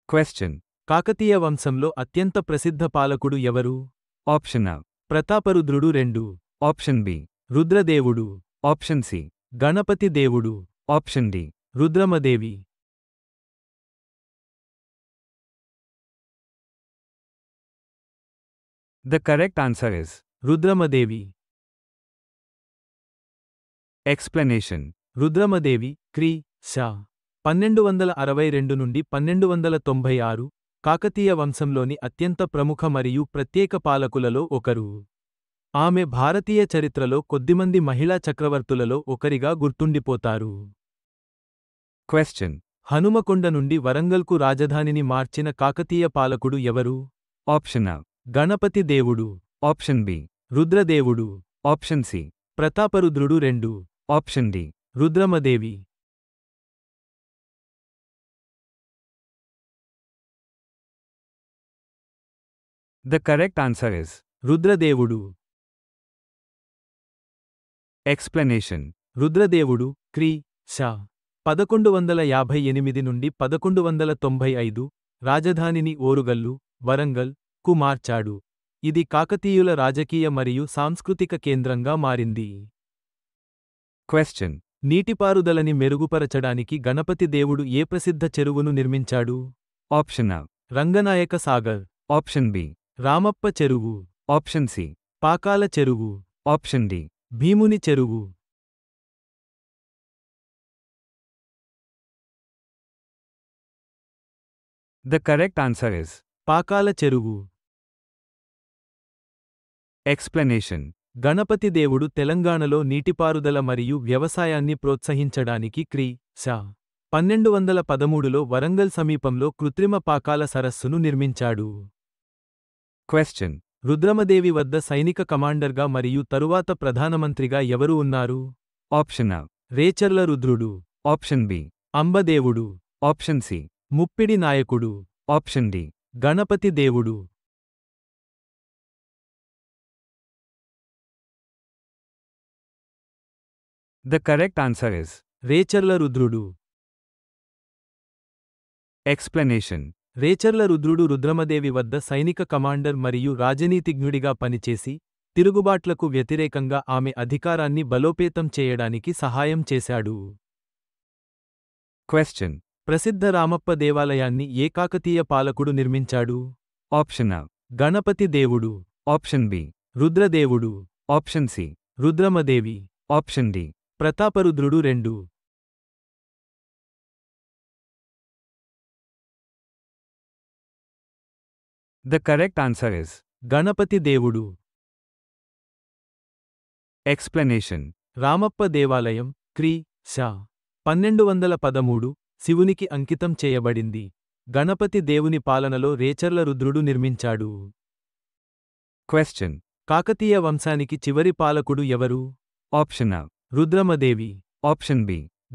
Question. Kakatiya వంశంలో అత్యంత ప్రసిద్ధ పాలకుడు ఎవరు? Option A. Prataparudrudu 2. Option B. Rudradevudu. Option C. Ganapati Devudu. Option D. Rudramadevi. The correct answer is Rudramadevi. explanation. Rudramadevi క్రీ. శ. 1262 నుండి 1296 కాకతీయ వంశంలోని అత్యంత ప్రముఖ మరియు ప్రత్యేక పాలకులలో ఒకరు. ఆమె భారతీయ చరిత్రలో కొద్దిమంది మహిళా చక్రవర్తులలో ఒకరిగా గుర్తుండిపోతారు. క్వశ్చన్. హనుమకొండ నుండి వరంగల్కు రాజధానిని మార్చిన కాకతీయ పాలకుడు ఎవరు? Option A. Ganapati Devudu. Option B. Rudradevudu. Option C. Prataparudrudu 2. Option D. Rudramadevi. The correct answer is Rudradevudu. explanation. Rudradevudu క్రీ. శ. 1158 నుండి 1195 రాజధానిని ఓరుగల్లు, వరంగల్ కు మార్చాడు. ఇది కాకతీయుల రాజకీయ మరియు సాంస్కృతిక కేంద్రంగా మారింది. క్వశ్చన్. నీటిపారుదలని మెరుగుపరచడానికి గణపతి దేవుడు ఏ ప్రసిద్ధ చెరువును నిర్మించాడు? Option A. Ranganayaka Sagar. Option B. Ramappa చెరువు. Option C. పాకాల చెరువు. Option D. భీముని చెరువు. The correct answer is Pakala చెరువు. explanation. గణపతి దేవుడు తెలంగాణలో నీటిపారుదల మరియు వ్యవసాయాన్ని ప్రోత్సహించడానికి క్రీ. శ. 1213లో వరంగల్ సమీపంలో కృత్రిమ పాకాల సరస్సును నిర్మించాడు. క్వశ్చన్. రుద్రమదేవి వద్ద సైనిక కమాండర్గా మరియు తరువాత ప్రధానమంత్రిగా ఎవరు ఉన్నారు? Option A. Recharla Rudrudu. Option B. Ambadevudu. Option C. Muppidi Nayakudu. Option D. Ganapati దేవుడు. The correct answer is Recherla Rudrudu. explanation. Recherla రుద్రుడు రుద్రమదేవి వద్ద సైనిక కమాండర్ మరియు రాజనీతిజ్ఞుడిగా పనిచేసి, తిరుగుబాట్లకు వ్యతిరేకంగా ఆమె అధికారాన్ని బలోపేతం చేయడానికి సహాయం చేశాడు. క్వశ్చన్. ప్రసిద్ధ రామప్ప దేవాలయాన్ని ఏ కాకతీయ పాలకుడు నిర్మించాడు? Option A. Ganapati Devudu. Option B. Rudradevudu. Option C. Rudramadevi. Option D. Prataparudrudu 2. The correct answer is Ganapati Devudu. explanation. Ramappa దేవాలయం క్రీ. శ. 1213 శివునికి అంకితం చేయబడింది. గణపతి దేవుని పాలనలో రేచర్ల రుద్రుడు నిర్మించాడు. క్వశ్చన్. కాకతీయ వంశానికి చివరి పాలకుడు ఎవరు? Option A. Rudramadevi. Option B.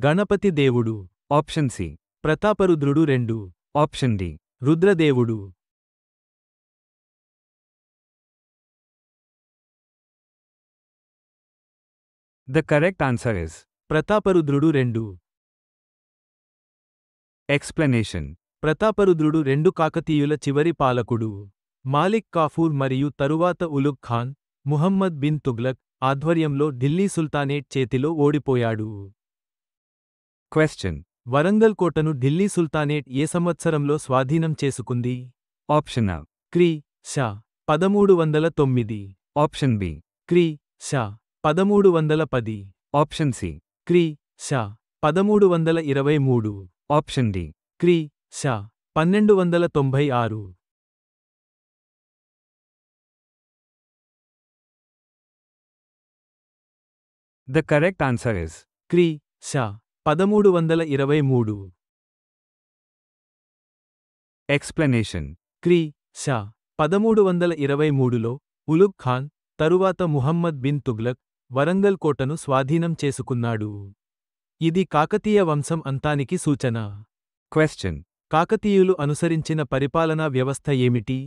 Ganapati Devudu. Option C. Prataparudrudu 2. Option D. Rudradevudu. The correct answer is Prataparudrudu 2. explanation. Prataparudrudu 2 కాకతీయుల చివరి పాలకుడు. మాలిక్ కాఫూర్ మరియు తరువాత ఉలుగ్ ఖాన్, ముహమ్మద్ బిన్ తుగ్లక్ ఆధ్వర్యంలో ఢిల్లీ సుల్తానేట్ చేతిలో ఓడిపోయాడు. క్వశ్చన్. వరంగల్ కోటను ఢిల్లీ సుల్తానేట్ ఏ సంవత్సరంలో స్వాధీనం చేసుకుంది? Option A. క్రీ. శ. 1309. Option B. క్రీ. శ. 1310. Option C. క్రీ. శ. 1323. Option D. క్రీ. శ. 1296. The correct answer is క్రీ. శ. 1323. explanation. క్రీ. శ. 1323లో ఉలుగ్ ఖాన్, తరువాత ముహమ్మద్ బిన్ తుగ్లక్, వరంగల్ కోటను స్వాధీనం చేసుకున్నాడు. ఇది కాకతీయ వంశం అంతానికి సూచన. క్వశ్చన్. కాకతీయులు అనుసరించిన పరిపాలనా వ్యవస్థ ఏమిటి?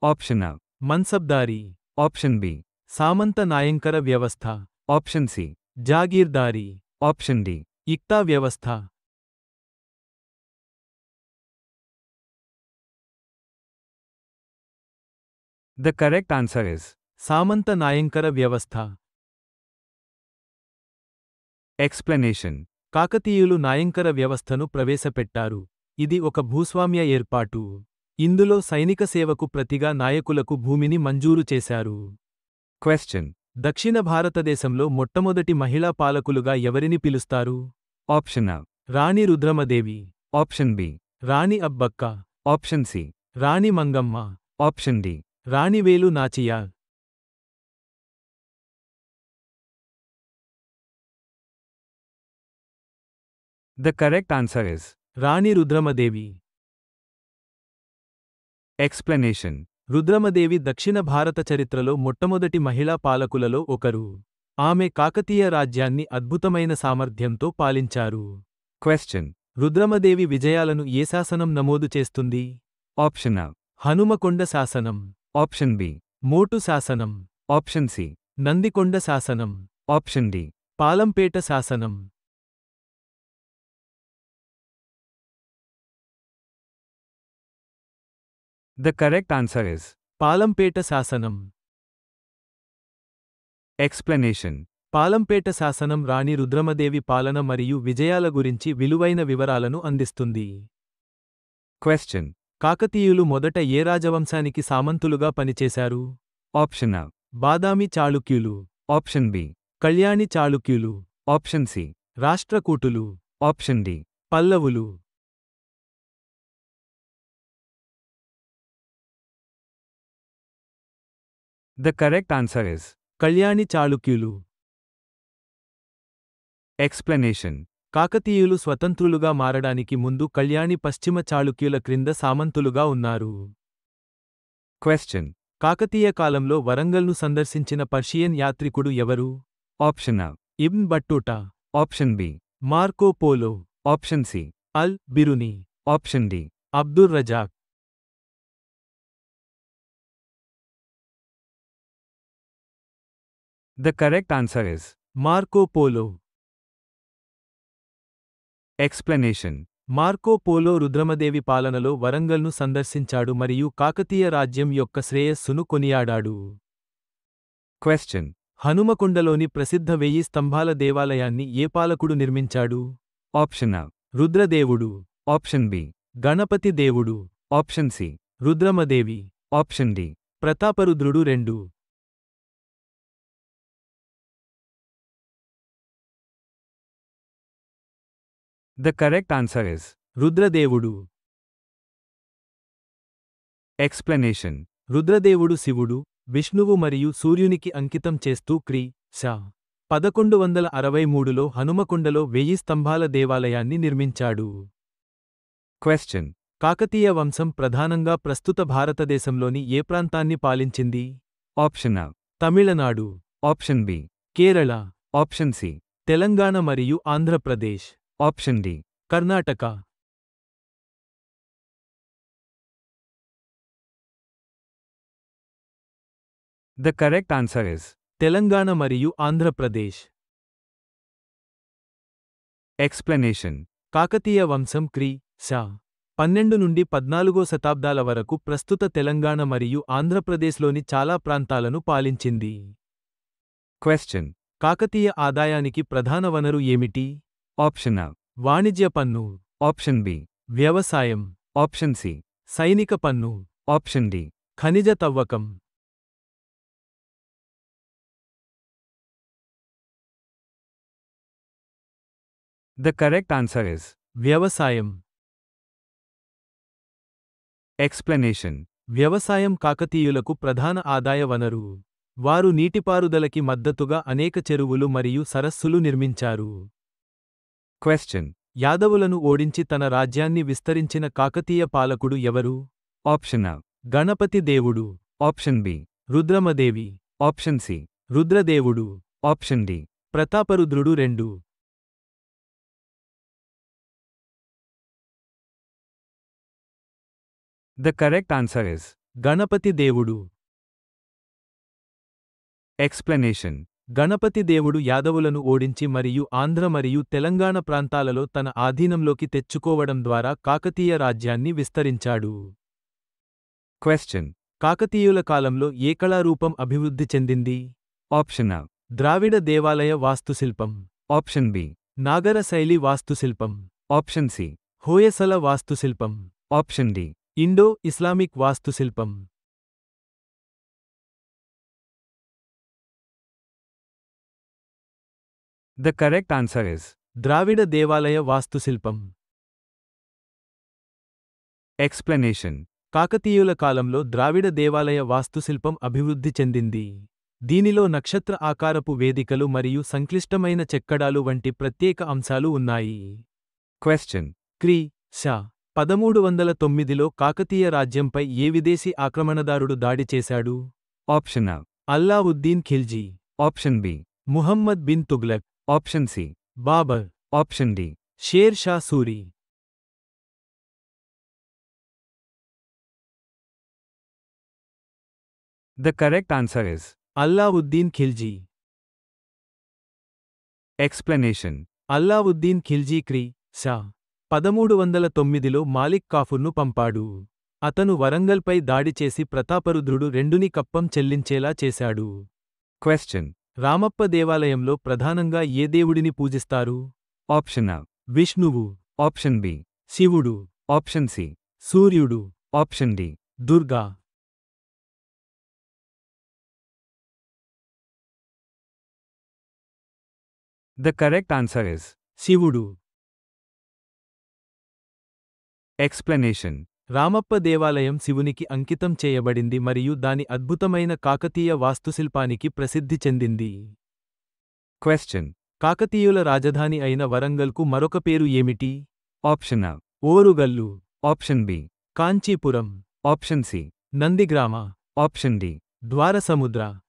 Option A. Mansabdari. Option B. సామంత నాయంకర వ్యవస్థ. Option C. Jagirdari. Option D. Iqta వ్యవస్థ. The correct answer is సామంత నాయంకర వ్యవస్థ. explanation. కాకతీయులు నాయంకర వ్యవస్థను ప్రవేశపెట్టారు. ఇది ఒక భూస్వామ్య ఏర్పాటు. ఇందులో సైనిక సేవకు ప్రతిగా నాయకులకు భూమిని మంజూరు చేశారు. Question. దక్షిణ భారతదేశంలో మొట్టమొదటి మహిళా పాలకులుగా ఎవరిని పిలుస్తారు? Option A. Rani Rudramadevi, Option B. Rani Abbakka, Option C. Rani Mangamma, Option D. రాణివేలు Nachiyar. The correct answer is Rani Rudramadevi. explanation. Rudramadevi దక్షిణ భారత చరిత్రలో మొట్టమొదటి మహిళా పాలకులలో ఒకరు. ఆమె కాకతీయ రాజ్యాన్ని అద్భుతమైన సామర్థ్యంతో పాలించారు. Question. రుద్రమదేవి విజయాలను ఏ శాసనం నమోదు చేస్తుంది? Option A. హనుమకొండ శాసనం, Option B. మోటు శాసనం, Option C. నందికొండ శాసనం, Option D. పాలంపేట శాసనం. The correct answer is Palampet శాసనం. explanation. పాలంపేట శాసనం రాణి రుద్రమదేవి పాలన మరియు విజయాల గురించి విలువైన వివరాలను అందిస్తుంది. Question. కాకతీయులు మొదట ఏ రాజవంశానికి సామంతులుగా పనిచేశారు? Option A. బాదామి చాళుక్యులు, Option B. కళ్యాణి చాళుక్యులు, Option C. రాష్ట్రకూటులు, Option D. పల్లవులు. The correct answer is Kalyani చాళుక్యులు. explanation. కాకతీయులు స్వతంత్రులుగా మారడానికి ముందు కళ్యాణి పశ్చిమ చాళుక్యుల క్రింద సామంతులుగా ఉన్నారు. Question. కాకతీయ కాలంలో వరంగల్ను సందర్శించిన పర్షియన్ యాత్రికుడు ఎవరు? Option A. Ibn Battuta, Option B. Marco Polo, Option C. Al Biruni, Option D. Abdur Razzaq. The correct answer is Marco Polo. explanation. Marco Polo Rudramadevi పాలనలో వరంగల్ను సందర్శించాడు మరియు కాకతీయ రాజ్యం యొక్క శ్రేయస్సును కొనియాడాడు. Question. హనుమకొండలోని ప్రసిద్ధ 1000 స్తంభాల దేవాలయాన్ని ఏ పాలకుడు నిర్మించాడు? Option A. రుద్రదేవుడు, Option B. Ganapati దేవుడు, Option C. Rudramadevi, Option D. Prataparudrudu 2. The correct answer is Rudradevudu. explanation. రుద్రదేవుడు శివుడు, విష్ణువు మరియు సూర్యునికి అంకితం చేస్తూ క్రీ. శ. 1163లో హనుమకొండలో 1000 స్తంభాల దేవాలయాన్ని నిర్మించాడు. Question. కాకతీయ వంశం ప్రధానంగా ప్రస్తుత భారతదేశంలోని ఏ ప్రాంతాన్ని పాలించింది? Option A. Tamil Nadu, Option B. Kerala, Option C. Telangana మరియు Andhra Pradesh, Option D. Karnataka. The correct answer is Telangana మరియు ఆంధ్రప్రదేశ్. explanation. కాకతీయ వంశం క్రీ. శ. 12 నుండి 14వ శతాబ్దాల వరకు ప్రస్తుత తెలంగాణ మరియు ఆంధ్రప్రదేశ్లోని చాలా ప్రాంతాలను పాలించింది. Question. కాకతీయ ఆదాయానికి ప్రధాన వనరు ఏమిటి? Option A. వాణిజ్య పన్ను, Option B. వ్యవసాయం, Option C. సైనిక పన్ను, Option D. ఖనిజ తవ్వకం. The correct answer is వ్యవసాయం. explanation. వ్యవసాయం కాకతీయులకు ప్రధాన ఆదాయ వనరు. వారు నీటిపారుదలకి మద్దతుగా అనేక చెరువులు మరియు సరస్సులు నిర్మించారు. Question. యాదవులను ఓడించి తన రాజ్యాన్ని విస్తరించిన కాకతీయ పాలకుడు ఎవరు? Option A. గణపతి దేవుడు, Option B. Rudramadevi, Option C. రుద్రదేవుడు, Option D. Prataparudrudu 2. The correct answer is Ganapati Devudu. explanation. Ganapati దేవుడు యాదవులను ఓడించి మరియు ఆంధ్ర మరియు తెలంగాణ ప్రాంతాలలో తన ఆధీనంలోకి తెచ్చుకోవడం ద్వారా కాకతీయ రాజ్యాన్ని విస్తరించాడు. Question. కాకతీయుల కాలంలో ఏ కళారూపం అభివృద్ధి చెందింది? Option A. ద్రావిడ దేవాలయ వాస్తుశిల్పం. Option B. నాగర శైలి వాస్తుశిల్పం. Option C. హోయసల వాస్తుశిల్పం. Option D. ఇండో ఇస్లామిక్ వాస్తుశిల్పం. The correct answer is Dravida దేవాలయ వాస్తుశిల్పం. explanation. కాకతీయుల కాలంలో ద్రావిడ దేవాలయ వాస్తుశిల్పం అభివృద్ధి చెందింది. దీనిలో నక్షత్ర ఆకారపు వేదికలు మరియు సంక్లిష్టమైన చెక్కడాలు వంటి ప్రత్యేక అంశాలు ఉన్నాయి. Question. క్రీ. శ. 1309లో కాకతీయ రాజ్యంపై ఏ విదేశీ ఆక్రమణదారుడు దాడి చేశాడు? Option A. Alauddin Khilji. Option B. Muhammad bin Tughlaq. Option C. Babur. Option D. Sher Shah Suri. The correct answer is Alauddin Khilji. explanation. Alauddin Khilji క్రీ. శ. 1309లో మాలిక్ కాఫూర్ను పంపాడు. అతను వరంగల్పై దాడి చేసి ప్రతాపరుద్రుడు రెండుని కప్పం చెల్లించేలా చేశాడు. Question. రామప్ప దేవాలయంలో ప్రధానంగా ఏ దేవుడిని పూజిస్తారు? Option A. విష్ణువు. Option B. శివుడు. Option C. సూర్యుడు. Option D. Durga. The correct answer is శివుడు. explanation. రామప్ప దేవాలయం శివునికి అంకితం చేయబడింది మరియు దాని అద్భుతమైన కాకతీయ వాస్తుశిల్పానికి ప్రసిద్ధి చెందింది. Question. కాకతీయుల రాజధాని అయిన వరంగల్కు మరొక పేరు ఏమిటి? Option A. Orugallu. Option B. Kanchipuram. Option C. Nandigram. Option D. ద్వారసముద్ర.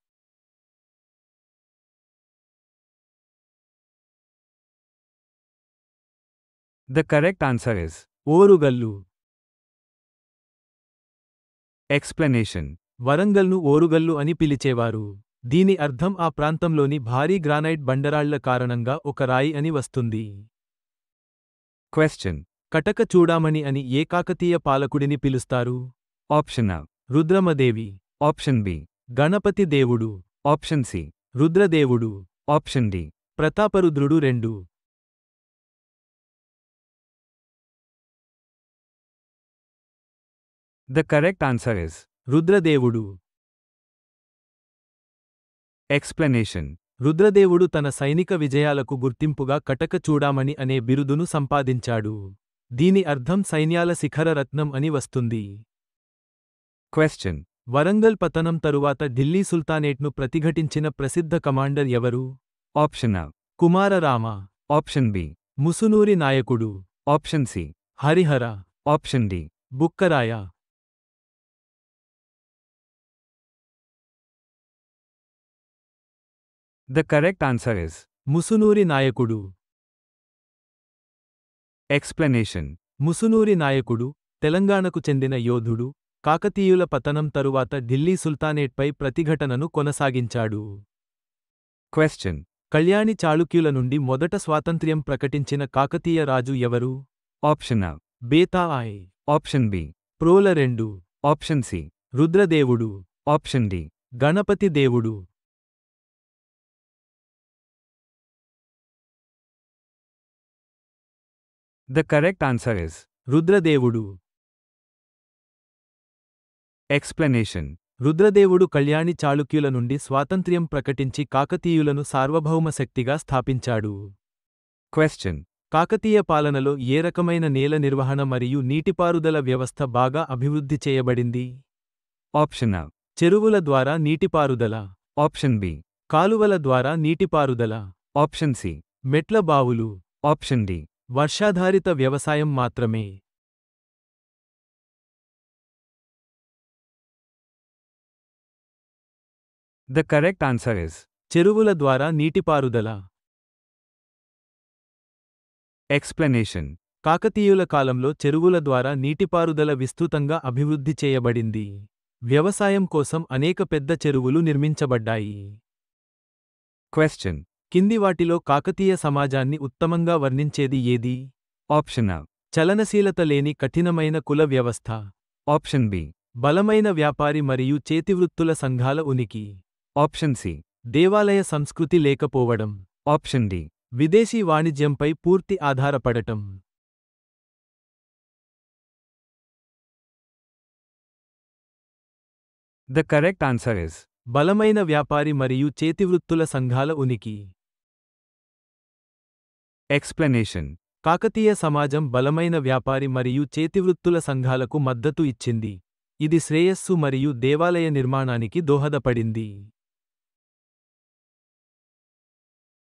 The correct answer is Orugallu. explanation. వరంగల్ను Orugallu అని పిలిచేవారు. దీని అర్థం ఆ ప్రాంతంలోని భారీ గ్రానైట్ బండరాళ్ల కారణంగా ఒక రాయి అని వస్తుంది. Question. కటక చూడామణి అని ఏ కాకతీయ పాలకుడిని పిలుస్తారు? Option A. Rudramadevi. Option B. Ganapati దేవుడు. Option C. రుద్రదేవుడు. Option D. Prataparudrudu 2. The correct answer is Rudradevudu. explanation. రుద్రదేవుడు తన సైనిక విజయాలకు గుర్తింపుగా కటక చూడామణి అనే బిరుదును సంపాదించాడు. దీని అర్థం సైన్యాల శిఖర రత్నం అని వస్తుంది. Question. వరంగల్ పతనం తరువాత ఢిల్లీ సుల్తానేట్ను ప్రతిఘటించిన ప్రసిద్ధ కమాండర్ ఎవరు? Option A. Kumararama. Option B. Musunuri నాయకుడు. Option C. Harihara. Option D. Bukkaraya. The correct answer is Musunuri నాయకుడు. explanation. ముసునూరి నాయకుడు తెలంగాణకు చెందిన యోధుడు. కాకతీయుల పతనం తరువాత ఢిల్లీ సుల్తానేట్పై ప్రతిఘటనను కొనసాగించాడు. Question. కళ్యాణి చాళుక్యుల నుండి మొదట స్వాతంత్ర్యం ప్రకటించిన కాకతీయ రాజు ఎవరు? Option A. బేతా ఆయ్. Option B. Prola 2. Option C. రుద్రదేవుడు. Option D. Ganapati దేవుడు. The correct answer is Rudradevudu. explanation. రుద్రదేవుడు Kalyani చాళుక్యుల నుండి స్వాతంత్ర్యం ప్రకటించి కాకతీయులను సార్వభౌమ శక్తిగా స్థాపించాడు. Question. కాకతీయ పాలనలో ఏ రకమైన నేల నిర్వహణ మరియు నీటిపారుదల వ్యవస్థ బాగా అభివృద్ధి చేయబడింది? Option A. చెరువుల ద్వారా నీటిపారుదల. Option B. కాలువల ద్వారా నీటిపారుదల. Option C. మెట్ల బావులు. Option D. వర్షాధారిత వ్యవసాయం మాత్రమే. The correct answer is చెరువుల ద్వారా నీటిపారుదల. explanation. కాకతీయుల కాలంలో చెరువుల ద్వారా నీటిపారుదల విస్తృతంగా అభివృద్ధి చేయబడింది. వ్యవసాయం కోసం అనేక పెద్ద చెరువులు నిర్మించబడ్డాయి. Question. కింది వాటిలో కాకతీయ సమాజాన్ని ఉత్తమంగా వర్ణించేది ఏది? Option A. చలనశీలత లేని కఠినమైన కుల వ్యవస్థ. Option B. బలమైన వ్యాపారి మరియు చేతివృత్తుల సంఘాల ఉనికి. Option C. దేవాలయ సంస్కృతి లేకపోవడం. Option D. విదేశీ వాణిజ్యంపై పూర్తి ఆధారపడటం. The correct answer is బలమైన వ్యాపారి మరియు చేతివృత్తుల సంఘాల ఉనికి. explanation. కాకతీయ సమాజం బలమైన వ్యాపారి మరియు చేతివృత్తుల సంఘాలకు మద్దతు ఇచ్చింది. ఇది శ్రేయస్సు మరియు దేవాలయ నిర్మాణానికి దోహదపడింది.